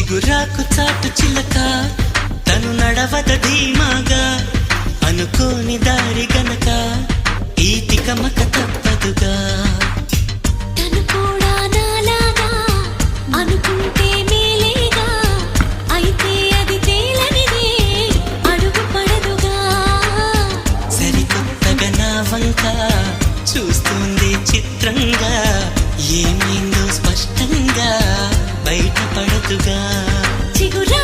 చిగురాకు చాటు చిలక తను నడవద ధీమాగా అనుకోని దారి గనక ఈ తికమక తప్పదుగా తను కూడా నాలాగా అనుకుంటే మేలేగా అయితే అది తేలనిదే అడుగు పడదుగా సరికొత్తగా నా వంక చూస్తుంది చిత్రంగా ఏమైందో స్పష్టంగా బయటపడదుగా చిగురా